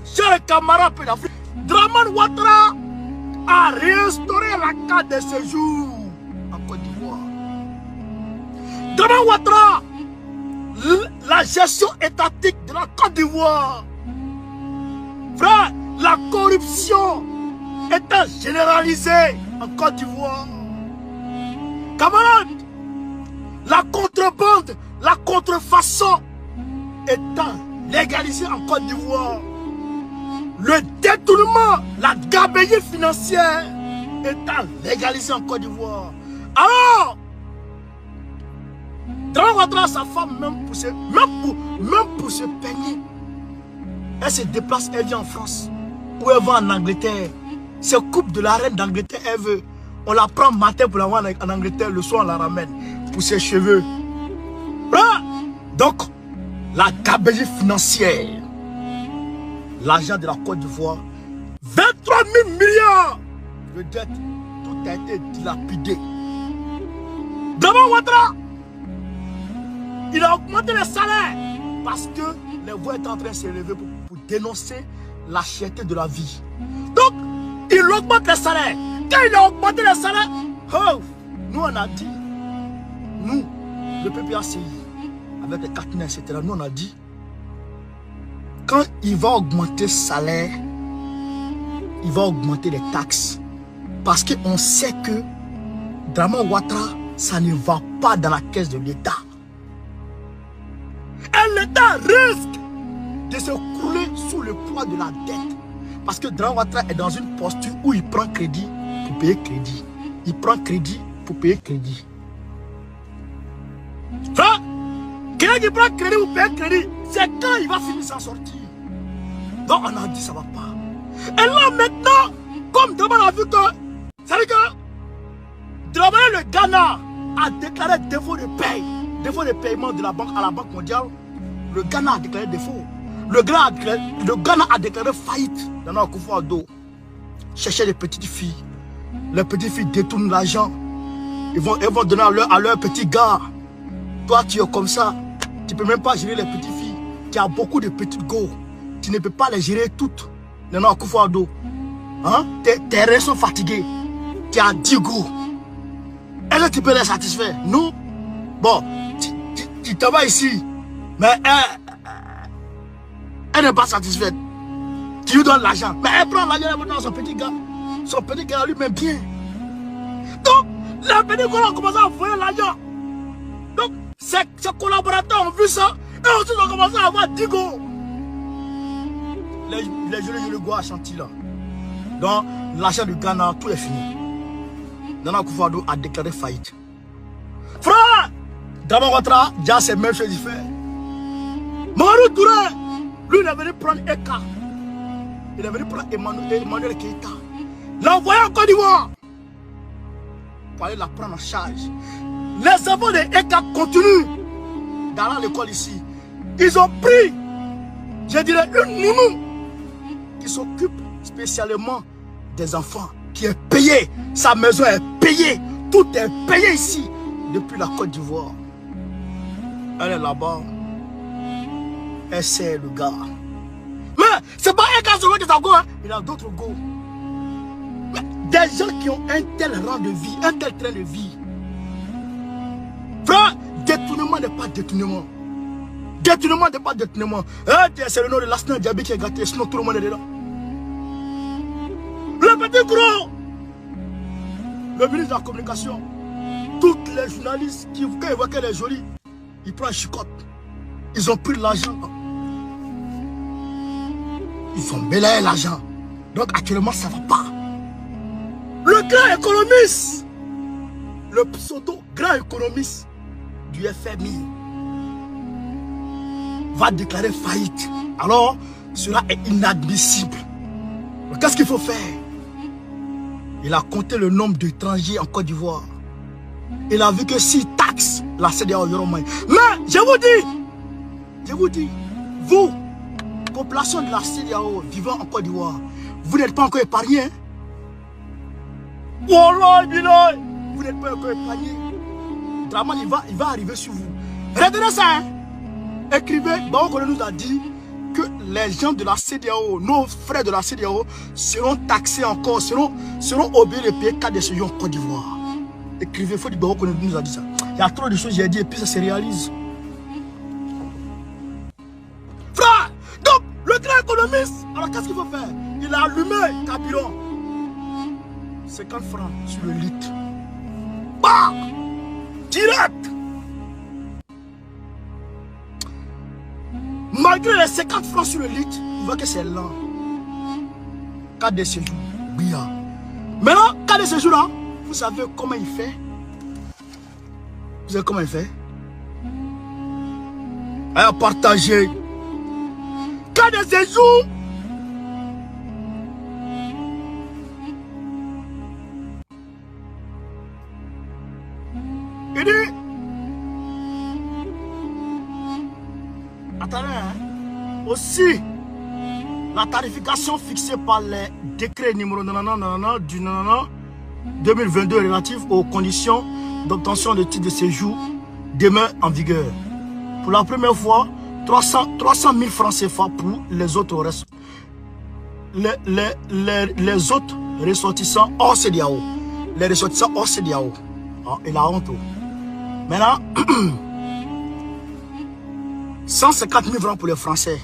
chers camarades d'Afrique, Dramane Ouattara a réinstauré la carte de séjour en Côte d'Ivoire. Dramane Ouattara, la gestion étatique de la Côte d'Ivoire. Frère, la corruption étant généralisée en Côte d'Ivoire. Camarades, la contrebande, la contrefaçon étant légalisée en Côte d'Ivoire. Le détournement, la gabegie financière étant légalisée en Côte d'Ivoire. Alors, Dramane Ouattara, sa femme, même pour se peigner, elle se déplace, elle vient en France, ou elle va en Angleterre. Se coupe de la reine d'Angleterre, elle veut. On la prend matin pour la voir en Angleterre, le soir on la ramène pour ses cheveux. Voilà. Donc, la gabegie financière, l'argent de la Côte d'Ivoire, 23 000 milliards de dettes, tout a été dilapidé. Dramane Ouattara, il a augmenté les salaires parce que les voix étaient en train de s'élever pour dénoncer la cherté de la vie. Donc, il augmente les salaires. Quand il a augmenté les salaires, oh, nous on a dit, nous, le PPACI, avec les caténaires, etc., nous on a dit, quand il va augmenter le salaire, il va augmenter les taxes. Parce qu'on sait que Dramane Ouattara, ça ne va pas dans la caisse de l'État. Et l'État risque de se couler sous le poids de la dette. Parce que Dramane Ouattara est dans une posture où il prend crédit pour payer crédit. Il prend crédit pour payer crédit. Frère, quelqu'un qui prend crédit pour payer crédit, c'est quand il va finir s'en sortir. Donc on a dit ça va pas. Et là maintenant, comme Dramane a vu que, ça veut dire que Dramane le Ghana a déclaré défaut de paye, défaut de paiement de la banque à la Banque mondiale. Le Ghana a déclaré défaut. Le Ghana a déclaré faillite dans notre Akufo-Addo. Chercher les petites filles. Les petites filles détournent l'argent. Ils vont donner à leur petit gars. Toi, tu es comme ça. Tu ne peux même pas gérer les petites filles. Tu as beaucoup de petites go. Tu ne peux pas les gérer toutes dans notre Akufo-Addo. Hein? Tes reins sont fatigués. Tu as 10 go. Est-ce que tu peux les satisfaire? Non. Bon, tu te vas ici. Mais elle n'est pas satisfaite. Tu lui donnes l'argent. Mais elle prend l'argent, elle va dans son petit gars. Son petit gars lui met bien. Donc, les petits gars ont commencé à envoyer l'argent. Donc, ses collaborateurs ont vu ça. Et ensuite, ils ont commencé à avoir 10 go. Les jeunes go à Chantilly là. Donc, l'argent du Ghana, tout est fini. Nana Akufo-Addo a déclaré faillite. Frère, Dramane Ouattara, déjà c'est même chose qu'il fait. Mamadou Touré, lui il est venu prendre Eka. Il est venu prendre Emmanuel Keïta. L'envoyer en Côte d'Ivoire. Pour aller la prendre en charge. Les enfants de Eka continuent dans l'école ici. Ils ont pris, je dirais, une nounou qui s'occupe spécialement des enfants, qui est payée. Sa maison est payée. Tout est payé ici depuis la Côte d'Ivoire. Elle est là-bas. Elle sait le gars. Mais c'est pas un gars sur qui go, hein. Il y a d'autres go. Mais des gens qui ont un tel rang de vie, un tel train de vie. Frère, détournement n'est pas détournement. Détournement n'est pas détournement. C'est le nom de l'Asna Diaby qui est gâté, sinon tout le monde est dedans. Le petit gros, le ministre de la communication, tous les journalistes qui, quand ils voient qu'elle est jolie, ils prennent chicotte. Ils ont pris l'argent. Ils ont balayé l'argent. Donc actuellement ça ne va pas. Le grand économiste, le pseudo grand économiste du FMI va déclarer faillite. Alors cela est inadmissible. Qu'est-ce qu'il faut faire? Il a compté le nombre d'étrangers en Côte d'Ivoire. Il a vu que s'il taxe la CEDEAO, il y aura moins. Mais je vous dis, vous, population de la CEDEAO vivant en Côte d'Ivoire, vous n'êtes pas encore épargnés. Hein? Wallah, vous n'êtes pas encore épargnés. Dramane, il va arriver sur vous. Retenez ça. Hein? Écrivez, Baokole nous a dit, que les gens de la CEDEAO, nos frères de la CEDEAO, seront taxés encore, seront obligés de payer 4 de séjour en Côte d'Ivoire. Écrivez, il faut dire qu'on nous a dit ça. Il y a trop de choses, j'ai dit, et puis ça se réalise. Frère, donc, le grand économiste, alors qu'est-ce qu'il faut faire? Il a allumé Carburant. 50 francs sur le litre. Bah! Direct! Malgré les 50 francs sur le litre, il voit que c'est lent. 4 de séjour, bia. Maintenant, 4 de séjour là, vous savez comment il fait? Vous savez comment il fait? À partager. 4 de séjour. Il dit, attendez, hein, aussi, la tarification fixée par les décrets numéro 99 du 2022 relatif aux conditions d'obtention de titre de séjour demeure en vigueur. Pour la première fois, 300 000 francs CFA pour les autres les autres ressortissants hors CEDEAO. Les ressortissants hors CEDEAO. Ah, et la honte. Maintenant, 150 000 francs pour les Français.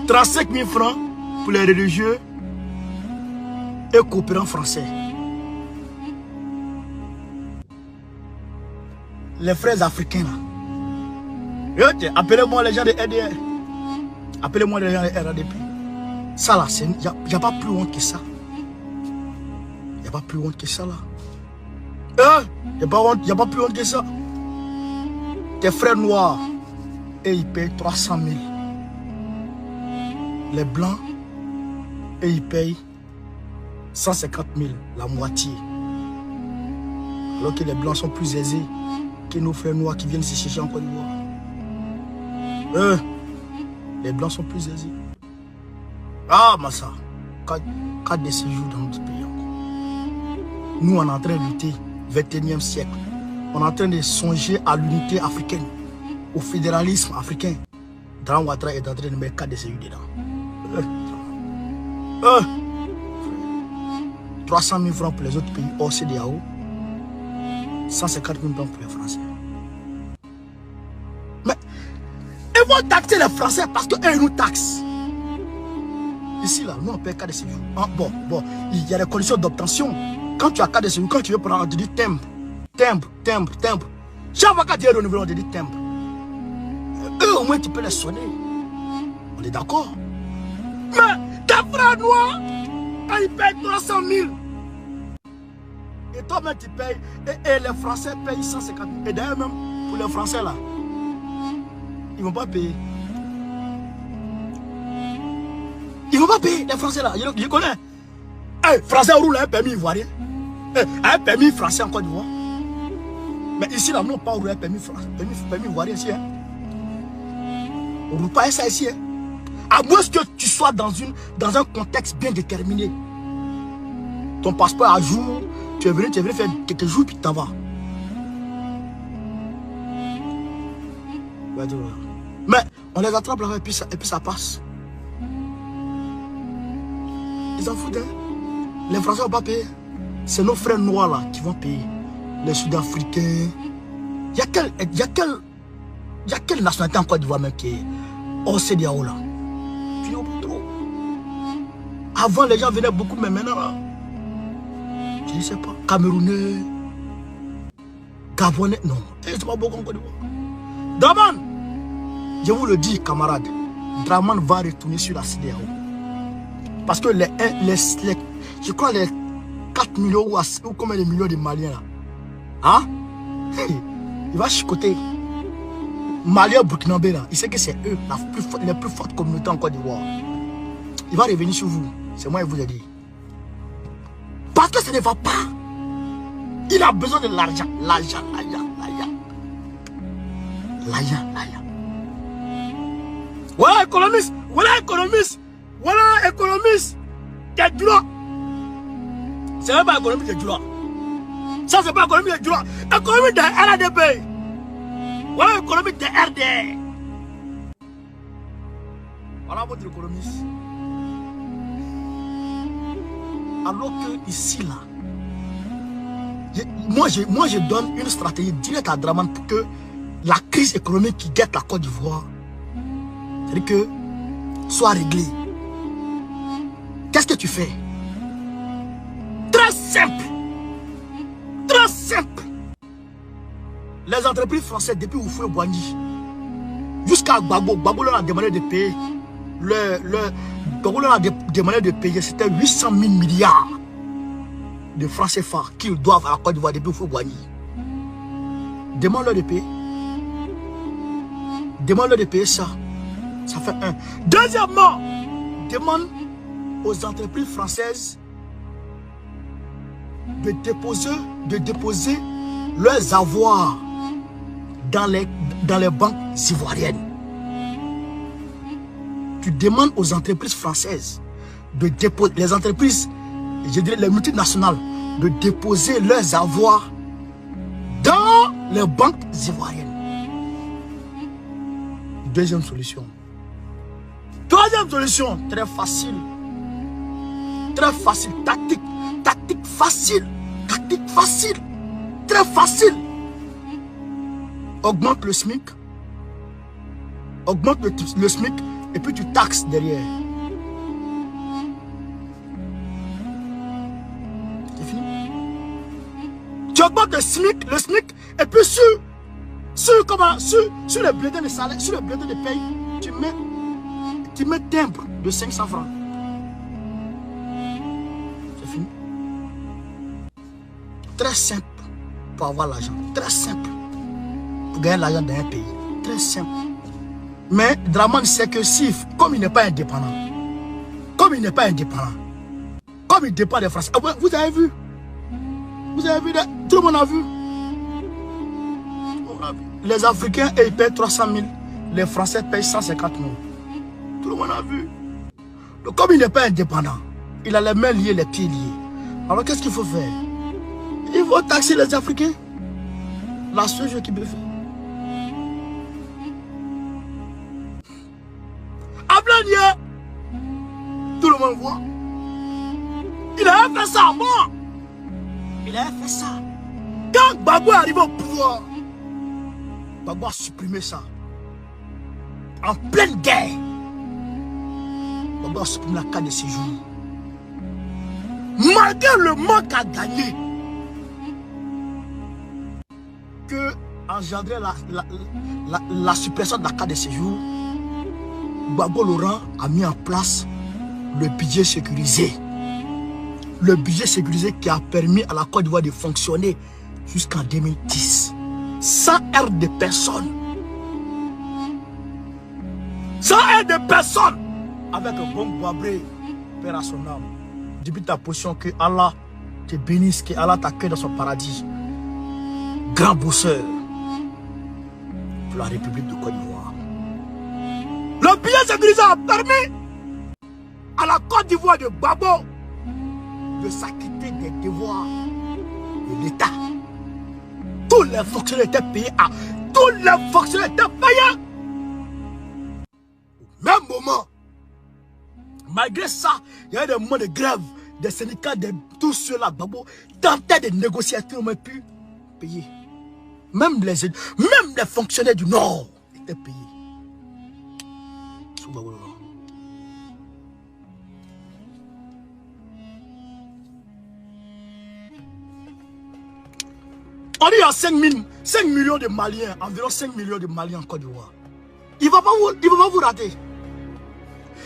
35 000 francs pour les religieux et coopérants français. Les frères africains là. Appelez-moi les gens de RDR. Appelez-moi les gens de RADP. Ça là, il n'y a pas plus honte que ça. Il n'y a pas plus honte que ça là. Il n'y a pas plus honte que ça. Tes frères noirs, et ils payent 300 000. Les blancs, et ils payent 150 000, la moitié. Alors que les blancs sont plus aisés que nos frères noirs qui viennent se chercher en Côte d'Ivoire. Les blancs sont plus aisés. Ah, Massa, 4 de séjour dans notre pays encore. Nous, on est en train de lutter, 21e siècle. On est en train de songer à l'unité africaine, au fédéralisme africain. Dran Ouattara est en train de mettre 4 de séjour dedans. 300 000 francs pour les autres pays hors CEDEAO. 150 000 francs pour les Français. Mais ils vont taxer les Français parce qu'eux nous taxent. Ici, là, nous on paye 4 de séjour. Bon, il y a des conditions d'obtention. Quand tu as 4 de séjour, quand tu veux prendre, on te dit timbre. Chaque fois que tu es renouvelé, on te dit timbre. Eux, au moins, tu peux les sonner. On est d'accord. Mais tes frères noirs, ils payent 300 000. Et toi-même, tu payes. Et les Français payent 150 000. Et d'ailleurs, même pour les Français, là, ils ne vont pas payer. Ils ne vont pas payer, les Français, là. Je connais. Les Français roulent un permis ivoirien. Un permis français en Côte d'Ivoire. Mais ici, là, nous, on pas rouler un permis ivoirien ici. Hein. On ne roule pas ça ici. Hein. À moins que tu sois dans un contexte bien déterminé. Ton passeport à jour, tu es venu faire quelques jours puis tu t'en vas. Mais on les attrape là et puis ça passe. Ils en foutent. Hein. Les Français ne vont pas payer. C'est nos frères noirs là qui vont payer. Les Sud-Africains. Il y a quelle nationalité en Côte d'Ivoire même qui est hors CEDEAO là? Tu n'as pas trop. Avant les gens venaient beaucoup, mais maintenant là, je ne sais pas. Camerounais, Gabonais, non. C'est pas beaucoup en Côte d'Ivoire. Draman, je vous le dis camarades, Draman va retourner sur la CEDEAO. Parce que je crois les 4 millions ou combien de millions de Maliens là. Hein? Il va chicoter. Malien Burkinabé là, il sait que c'est eux, les plus fortes communautés en Côte d'Ivoire. Il va revenir sur vous. C'est moi qui vous ai dit. Parce que ça ne va pas. Il a besoin de l'argent. L'argent. Voilà économiste. Voilà économiste. T'es droit. C'est même pas économiste de droit. Ça c'est pas économiste de droit. Économiste de RADP. Voilà l'économie de RDR. Voilà votre économiste. Alors que ici, là, moi je donne une stratégie directe à Dramane pour que la crise économique qui guette la Côte d'Ivoire, c'est-à-dire que, soit réglée. Qu'est-ce que tu fais? Très simple. Très simple. Les entreprises françaises, depuis Oufoué Boigny, jusqu'à Gbagbo, Gbagbo leur a demandé de payer. Gbagbo leur a demandé de payer, c'était 800 000 milliards de francs CFA qu'ils doivent à la Côte d'Ivoire depuis Oufoué Boigny. Demande-leur de payer. Demande-leur de payer ça. Ça fait un. Deuxièmement, demande aux entreprises françaises de déposer leurs avoirs dans les banques ivoiriennes. Tu demandes aux entreprises françaises de déposer, les entreprises, je dirais les multinationales, de déposer leurs avoirs dans les banques ivoiriennes. Deuxième solution. Troisième solution, très facile. Très facile, tactique facile, tactique facile, très facile. Augmente le SMIC, augmente le SMIC et puis tu taxes derrière. C'est fini. Tu augmentes le SMIC et puis sur le bulletin de salaire, sur le bulletin de paye, tu mets timbre de 500 francs. C'est fini. Très simple pour avoir l'argent. Très simple pour gagner l'argent dans un pays. Très simple. Mais Dramane sait que si, comme il n'est pas indépendant, comme il dépend des Français. Vous avez vu? Tout le monde a vu. Les Africains, ils payent 300 000. Les Français payent 150 000. Tout le monde a vu. Donc, comme il n'est pas indépendant, il a les mains liées, les pieds liés. Alors, qu'est-ce qu'il faut faire? Il faut taxer les Africains. La seule chose qu'il peut faire. Ablania, tout le monde voit. Il a fait ça, moi. Il a fait ça. Quand Gbagbo est arrivé au pouvoir, Gbagbo a supprimé ça. En pleine guerre. Gbagbo a supprimé la carte de séjour. Malgré le manque à gagner que engendrait la suppression de la carte de séjour, Gbagbo Laurent a mis en place le budget sécurisé. Le budget sécurisé qui a permis à la Côte d'Ivoire de fonctionner jusqu'en 2010. Sans aide de personne. Sans aide de personne. Avec un bon Boabré, Père à son âme. Depuis ta position, que Allah te bénisse, que Allah t'accueille dans son paradis. Grand bosseur pour la République de Côte d'Ivoire. Le budget sécurisé a permis à la Côte d'Ivoire de Gbagbo de s'acquitter des devoirs de l'État. Tous les fonctionnaires étaient payés à... Tous les fonctionnaires étaient payés. Au même moment, malgré ça, il y avait des moments de grève, des syndicats, de tous ceux-là, Gbagbo tentaient de négocier, tout le monde pu payer. Même les fonctionnaires du Nord étaient payés. Sous Gbagbo Laurent. On dit qu'il y a 5 millions de Maliens, environ 5 millions de Maliens en Côte d'Ivoire. Il ne va pas vous rater.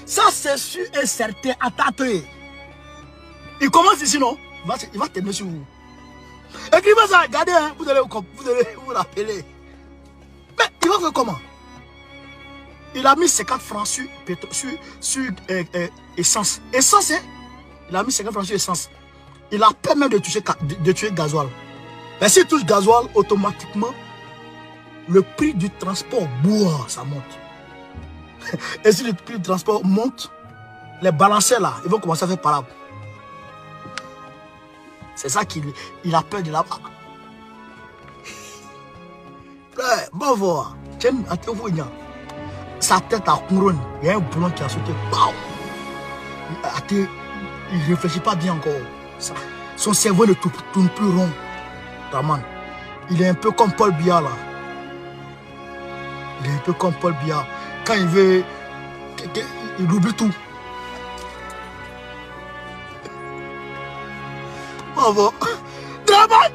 Ça, c'est sûr et certain. Attendez. Il commence ici, non? Il va terminer sur vous. Écrivez ça, regardez, hein, vous allez vous rappeler. Mais il va faire comment? Il a mis 50 francs sur essence. Essence, hein? Il a mis 50 francs sur essence. Il a peur même de tuer gasoil. Mais s'il touche gasoil, automatiquement, le prix du transport bois, ça monte. Et si le prix du transport monte, les balanciers là, ils vont commencer à faire parable. C'est ça qu'il a peur de là-bas. Frère, va voir. Tiens, sa tête a couronne. Il y a un boulon qui a sauté. Il ne réfléchit pas bien encore. Son cerveau ne tourne plus rond. Draman. Il est un peu comme Paul Biya là. Il est un peu comme Paul Biya. Quand il veut, il oublie tout. Bravo. Draman.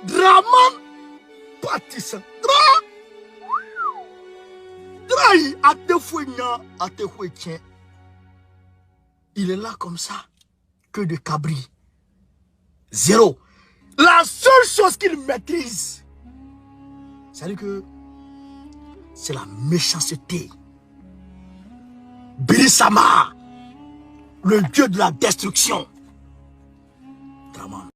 Draman. Patissa. Il est là comme ça, que de cabri. Zéro. La seule chose qu'il maîtrise, c'est-à-dire que c'est la méchanceté. Birisama, le dieu de la destruction. Draman.